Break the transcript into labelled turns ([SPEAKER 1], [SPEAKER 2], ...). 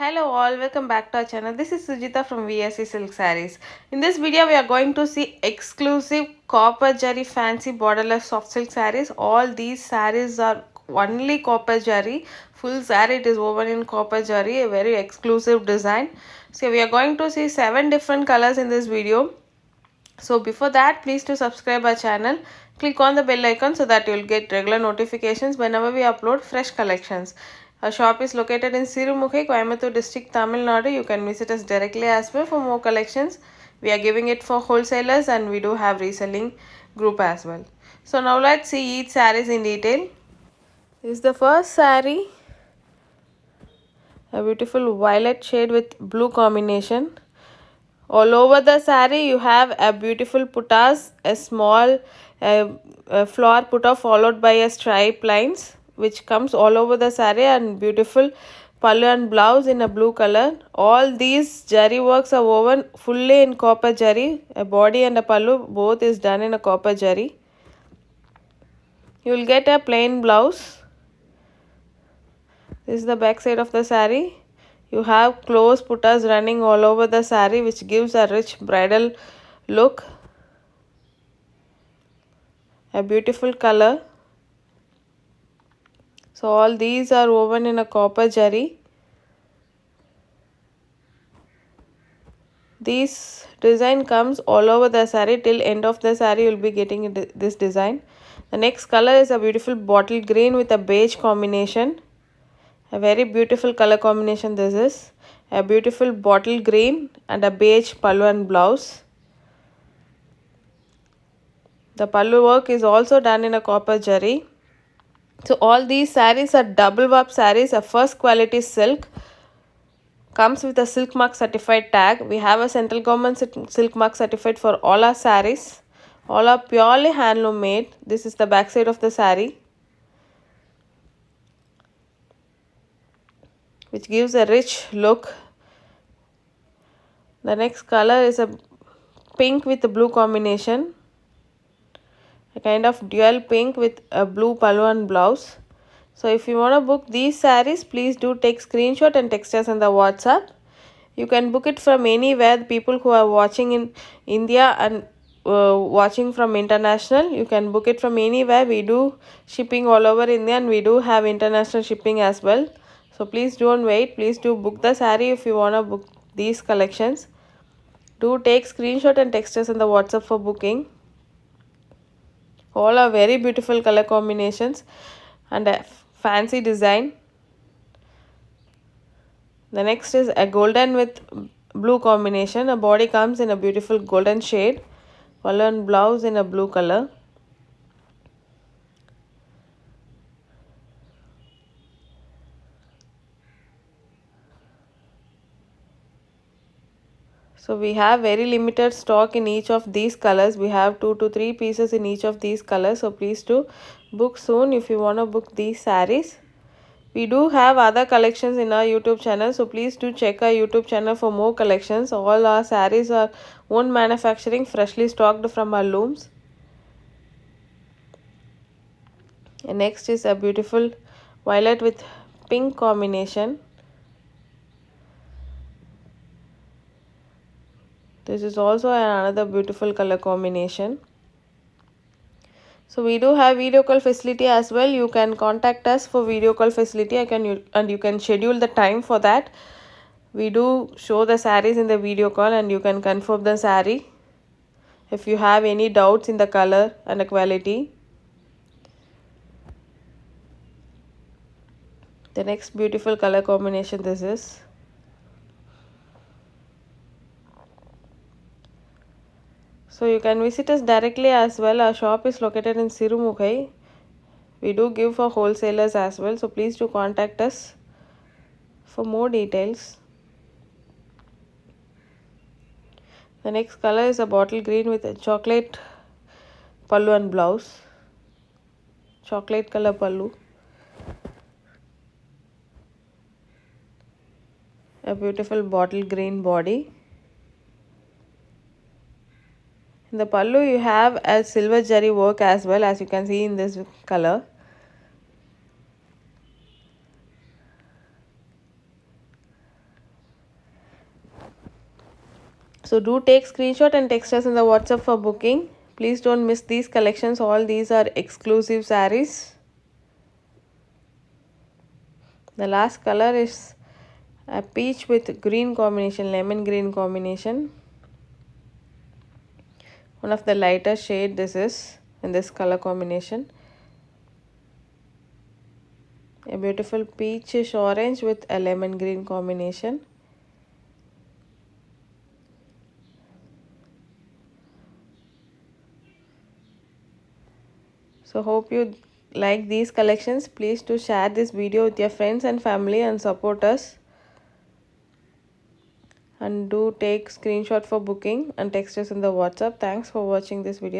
[SPEAKER 1] Hello all, welcome back to our channel. This is Sujita from vsesilksarees. In this video, we are going to see exclusive copper jari fancy borderless soft silk sarees. All these sarees are only copper jari. Full saree it is woven in copper jari, a very exclusive design. So we are going to see 7 different colors in this video. So before that, please to subscribe our channel. Click on the bell icon so that you will get regular notifications whenever we upload fresh collections. Our shop is located in Sirumugai, Coimbatore district, Tamil Nadu. You can visit us directly as well for more collections. We are giving it for wholesalers and we do have reselling group as well. So now let's see each sarees in detail. This is the first saree. A beautiful violet shade with blue combination. All over the saree you have a beautiful puttas, a small flower putta followed by a stripe lines which comes all over the saree, and beautiful pallu and blouse in a blue color. All these jari works are woven fully in copper jari. A body and a pallu both is done in a copper jari. You will get a plain blouse. This is the back side of the saree. You have close puttas running all over the saree which gives a rich bridal look. A beautiful color. So all these are woven in a copper jari. This design comes all over the saree. Till end of the saree you will be getting this design. The next color is a beautiful bottle green with a beige combination. A very beautiful color combination this is. A beautiful bottle green and a beige pallu and blouse. The pallu work is also done in a copper jari. So all these sarees are double warp sarees, a first quality silk. Comes with a Silkmark certified tag. We have a central government Silkmark certified for all our sarees. All are purely handloom made. This is the back side of the saree, which gives a rich look. The next color is a pink with a blue combination. A kind of dual pink with a blue pallu and blouse. So if you want to book these sarees, please do take screenshot and text us on the WhatsApp. You can book it from anywhere. The people who are watching in India and watching from international, you can book it from anywhere. We do shipping all over India and we do have international shipping as well. So please don't wait. Please do book the saree if you want to book these collections. Do take screenshot and text us on the WhatsApp for booking. All are very beautiful color combinations and a fancy design. The next is a golden with blue combination. A body comes in a beautiful golden shade. Pallu and blouse in a blue color. So we have very limited stock in each of these colors. We have 2 to 3 pieces in each of these colors. So please do book soon if you want to book these sarees. We do have other collections in our YouTube channel. So please do check our YouTube channel for more collections. All our sarees are own manufacturing, freshly stocked from our looms. And next is a beautiful violet with pink combination. This is also another beautiful color combination. So we do have video call facility as well. You can contact us for video call facility. You can schedule the time for that. We do show the sarees in the video call and you can confirm the saree if you have any doubts in the color and the quality. The next beautiful color combination this is. So you can visit us directly as well. Our shop is located in Sirumugai. We do give for wholesalers as well. So please do contact us for more details. The next color is a bottle green with a chocolate pallu and blouse. Chocolate color pallu. A beautiful bottle green body. In the pallu you have a silver jari work as well, as you can see in this color. So do take screenshot and text us in the WhatsApp for booking. Please don't miss these collections. All these are exclusive sarees. The last color is a peach with green combination, lemon green combination. One of the lighter shade this is in this color combination. A beautiful peachish orange with a lemon green combination. So hope you like these collections. Please do share this video with your friends and family and support us. And do take screenshot for booking and text us in the WhatsApp. Thanks for watching this video.